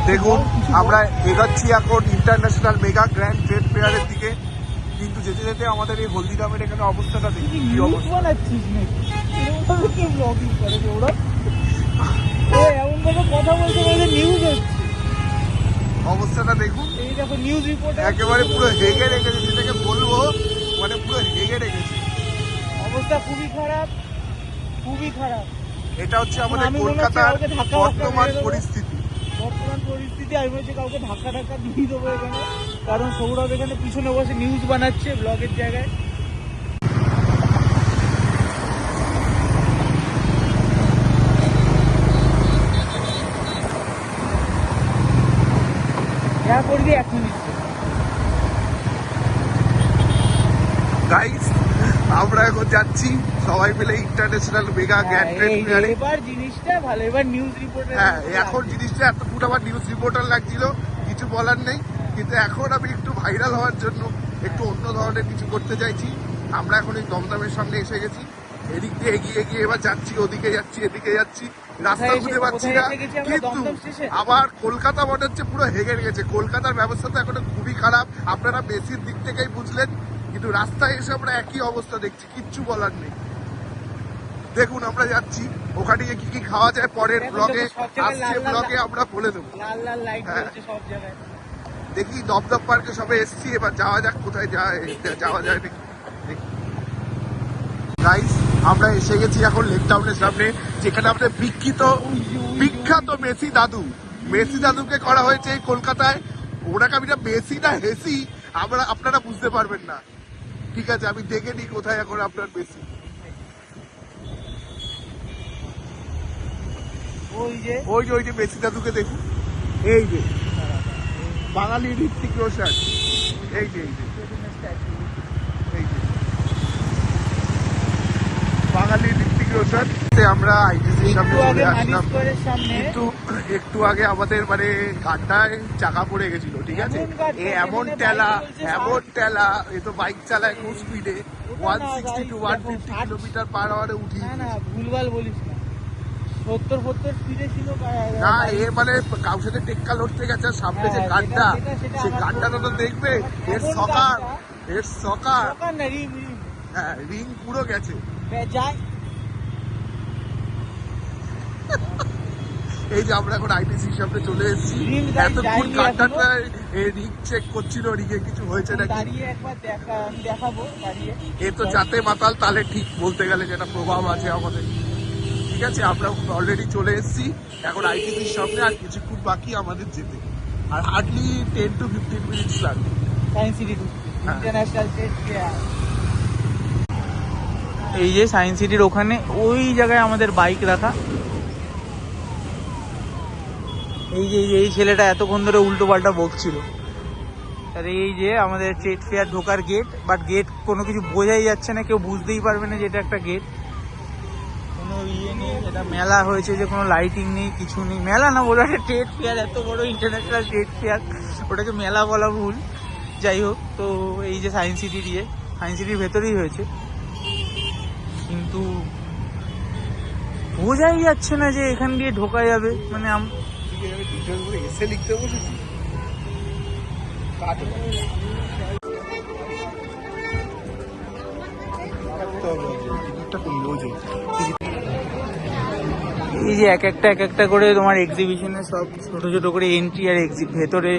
দেখুন আমরা এগোচ্ছি এখন ইন্টারন্যাশনাল মেগা গ্র্যান্ড ট্রেড ফেয়ারের দিকে, কিন্তু যেতে যেতে আমাদের এই হলদিরামের এখানে অবস্থাটা দেখি কি অবস্থা। অবস্থাটা দেখুন, একেবারে পুরো হেগে রেখেছে, যেটাকে বলবো মানে পুরো হেগে রেখেছে, অবস্থা খুবই খারাপ, খুবই খারাপ। এটা হচ্ছে আমাদের কলকাতার বর্তমান পরিস্থিতি। আমি বলছি কাউকে ধাক্কা দিয়ে দেবো এখানে, কারণ সৌরভ এখানে পিছনে বসে নিউজ বানাচ্ছে ব্লগের জায়গায়। যা করবি 1 মিনিট। গাইস আমরা এখন যাচ্ছি সবাই মিলে ইন্টারন্যাশনাল মেগা গ্র্যান্ড ট্রেড ফেয়ারে। এবার জিনিসটা ভালো, এবার নিউজ রিপোর্টার। হ্যাঁ, এখন জিনিসটা এতক্ষণ আমার নিউজ রিপোর্টার লাগছিল, কিছু বলার নেই, কিন্তু এখন আমি একটু ভাইরাল হওয়ার জন্য একটু অন্য ধরনের কিছু করতে চাইছি। আমরা এখন এই দমদমের সামনে এসে গেছি, এদিক দিয়ে এগিয়ে এগিয়ে এবার যাচ্ছি, ওদিকে যাচ্ছি, এদিকে যাচ্ছি, রাস্তা খুঁজে পাচ্ছি না। কিন্তু আবার কলকাতা মনে হচ্ছে পুরো হেগে গেছে, কলকাতার ব্যবস্থা তো এখন খুবই খারাপ, আপনারা বেশির দিক থেকেই বুঝলেন, কিন্তু রাস্তায় এসে আমরা একই অবস্থা দেখছি, কিচ্ছু বলার নেই। দেখুন আমরা যাচ্ছি, ওখানে গিয়ে কি কি খাওয়া যায় পরের ব্লগে, আসছে ব্লগে আমরা বলে দেবো। দেখি দমদম পার্কে সবে এসছি, এবার যাওয়া যাক, কোথায় যাওয়া যায় নাকি দেখি। গাইস আমরা এসে গেছি এখন লেক টাউনের সামনে, যেখানে আমাদের বিখ্যাত মেসি দাদুকে করা হয়েছে এই কলকাতায়। ওনাকে আমি না মেসি না হেসি আপনারা বুঝতে পারবেন না, ঠিক আছে? আমি দেখে নিই কোথায় এখন আপনার মেসি। ওই যে মেসি দাদুকে দেখুন, এই যে বাঙালি ঋত্বিক রোশন, এই যে বাঙালি ঋত্বিক রোশন। আমরা আইটিসির সামনে চলে আসলাম, কিন্তু একটু আগে আমাদের মানে গাড্ডায় চাকা পড়ে গেছিল, ঠিক আছে? এমন টেলা, এ তো বাইক চালায় খুব স্পিডে, 160 to 150 কিলোমিটার পার আওয়ারে উঠিয়ে। ভুলভাল বলিস না, 70 স্পিডে ছিল না, এ মানে কাউ সাথে টেক্কা লড়তে গেছে, সামনে যে গাড্ডা, সে গাড্ডাটা তো দেখবে, এর সকার হ্যাঁ রিং পুরো গেছে। এই যে আমরা এখন আইটিসির সামনে চলে এসেছি, এতক্ষণ গাড্ডাটা রিং চেক করছিল, রিগে কিছু হয়েছে নাকি। এ তো যাতে মাতাল তালে ঠিক, বলতে গেলে যেটা প্রভাব আছে আমাদের, ঠিক আছে? আমরা অলরেডি চলে এসেছি এখন আইটিসির সামনে, আর কিছুক্ষণ বাকি আমাদের যেতে, আর হার্ডলি 10 to 15 মিনিটস লাগবে। এই যে সায়েন্স সিটির ওখানে ওই জায়গায় আমাদের বাইক রাখা। এই ছেলেটা এতক্ষণ ধরে উল্টো পাল্টা বকছিল। আর এই যে আমাদের ট্রেড ফেয়ার ঢোকার গেট, বাট গেট কোনো কিছু বোঝাই যাচ্ছে না, কেউ বুঝতেই পারবে না যে এটা একটা গেট। কোনো ইয়ে নেই, এটা মেলা হয়েছে যে কোনো লাইটিং নেই, কিছু নেই। মেলা না বলে একটা ট্রেড ফেয়ার, এত বড় ইন্টারন্যাশনাল ট্রেড ফেয়ার, ওটাকে মেলা বলা ভুল। যাই হোক, তো এই যে সায়েন্স সিটির ভেতরেই হয়েছে, কিন্তু বোঝাই যাচ্ছে না যে এখান দিয়ে ঢোকা যাবে। মানে এসে লিখতে বসেছি। এই যে এক একটা করে তোমার এক্সিবিশনে সব ছোট ছোট করে এন্ট্রি, আর ভেতরে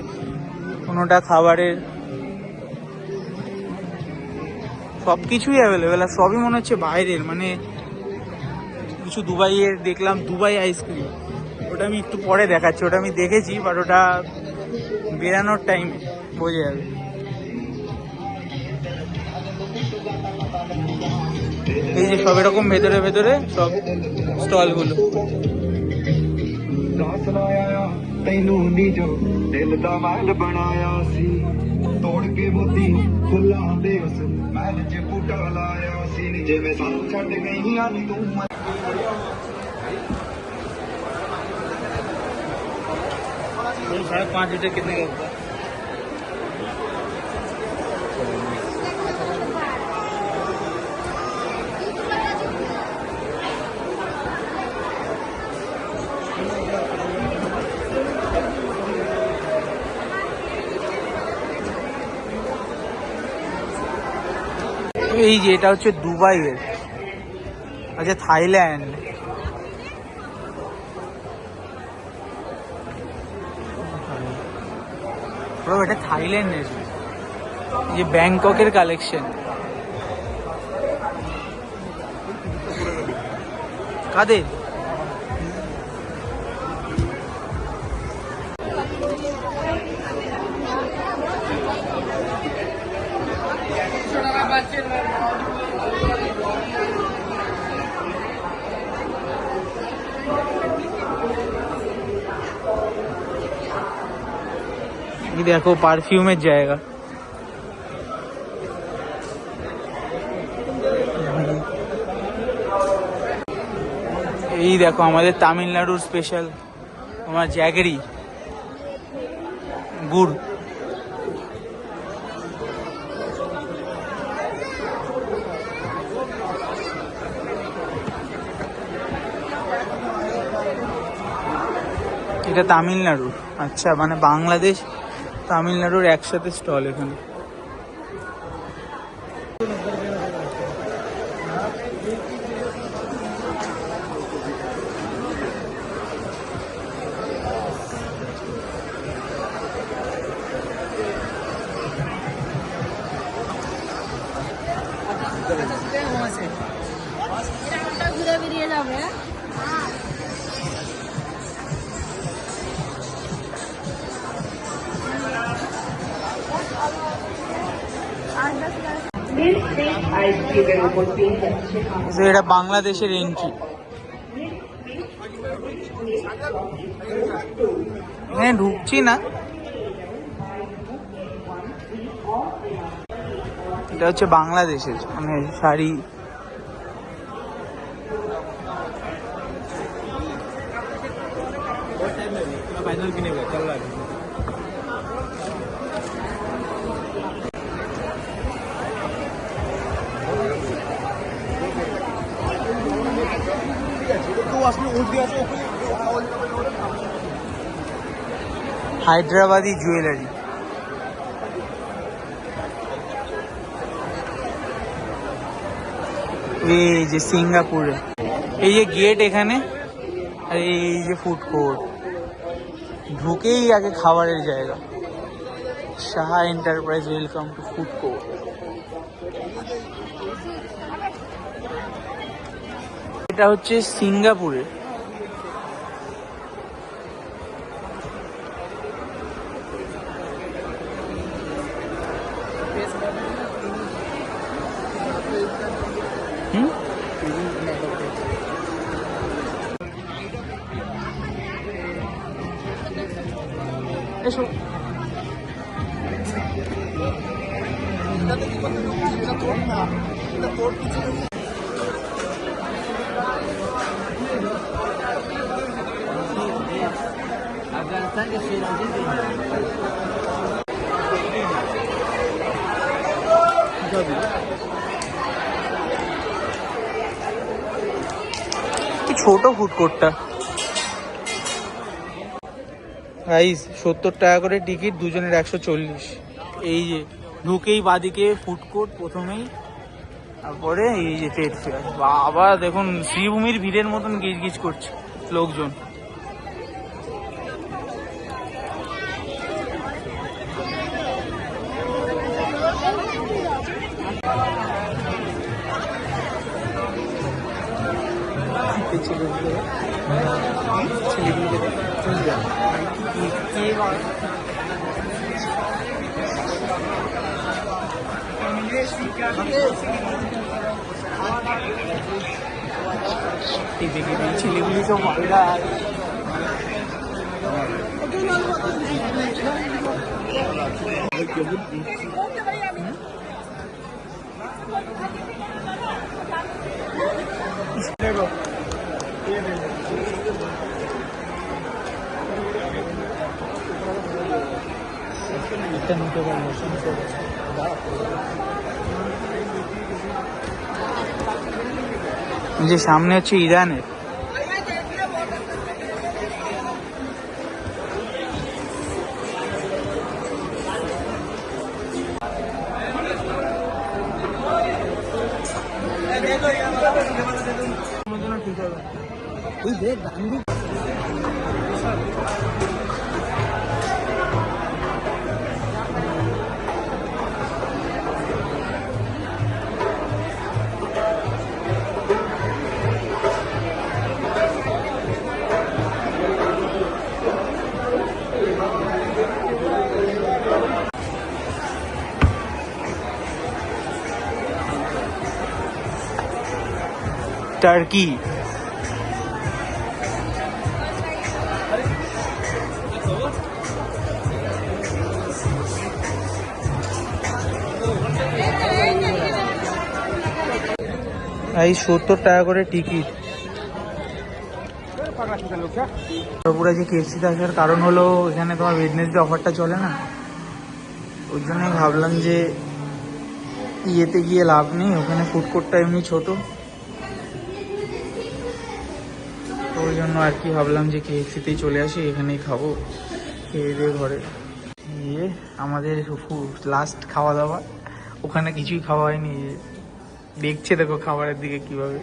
কোনোটা খাবারের, সবকিছুই অ্যাভেলেবেল। আর সবই মনে হচ্ছে বাইরের, মানে কিছু দুবাইয়ের দেখলাম, দুবাই আইসক্রিম, ওটা আমি একটু পরে দেখাচ্ছি, ওটা আমি দেখেছি, বাট ওটা বেরানোর টাইম বোঝা যাবে। এই যে সব এরকম ভেতরে সব স্টলগুলো। ਤੈਨੂੰ ਨੀ ਜੋ ਦਿਲ ਦਾ ਮਹਿਲ ਬਣਾਇਆ ਸੀ ਤੋੜ ਕੇ ਮੋਤੀ ਫੁੱਲਾਂ ਦੇ ਉਸ ਮਹਿਲ 'ਚ ਬੂਟਾ ਲਾਇਆ ਸੀ ਨੀ ਜਿਵੇਂ ਸਾਨੂੰ ਛੱਡ ਗਈਆਂ ਨੀ ਤੂੰ 5.5 लीटर कितने का होगा? এই যে এটা হচ্ছে দুবাইয়ের, আচ্ছা থাইল্যান্ড। ব্রো এটা থাইল্যান্ডের, যে ব্যাংককের কালেকশন। কাদের? দেখো পারফিউমের জায়গা। এই দেখো আমাদের তামিলনাড়ুর স্পেশাল তোমার জ্যাগেরি গুড়। এটা তামিলনাড়ুর, আচ্ছা মানে বাংলাদেশ তামিলনাড়ুর একসাথে স্টল এখানে। ঘুরে বেরিয়ে যাবে। এটা বাংলাদেশের এন্ট্রি। হ্যাঁ ঢুকছি না, এটা হচ্ছে বাংলাদেশের মানে শাড়ি। হায়দ্রাবাদি জুয়েলারি। এই যে সিঙ্গাপুরে এই যে গেট এখানে, আর এই যে ফুড কোর্ট, ঢুকেই আগে খাবারের জায়গা। Saha enterprise welcome to food court. এটা হচ্ছে সিঙ্গাপুরে। এসো ছোট ফুড কোর্টটা। গাইস 70 টাকা করে টিকিট, দুজনের 140। এই যে ঢুকেই বাদিকে ফুড কোর্ট প্রথমেই, তারপরে এই যে ট্রেড ফেয়ার। বাবা দেখুন শ্রীভূমির ভিড়ের মতন গিজ গিজ করছে লোকজন। ছেলেগুলি তো মালদা। নিতে পারবো যে সামনে হচ্ছে ইরানের। টার্কি এই 70 টাকা করে টিকিট। পুরো যে কেএফসিতে আসার কারণ হলো এখানে তোমার ওয়েডনেসডে অফারটা চলে না, ওই জন্যই ভাবলাম যে ইয়েতে গিয়ে লাভ নেই, ওখানে ফুড কোর্টটা এমনি ছোট, তো ওই জন্য আর কি ভাবলাম যে কেএফসিতেই চলে আসি, এখানেই খাবো খেয়ে দিয়ে ঘরে। ইয়ে আমাদের লাস্ট খাওয়া দাওয়া, ওখানে কিছুই খাওয়া হয়নি, দেখছে দেখো খাবারের দিকে কিভাবে।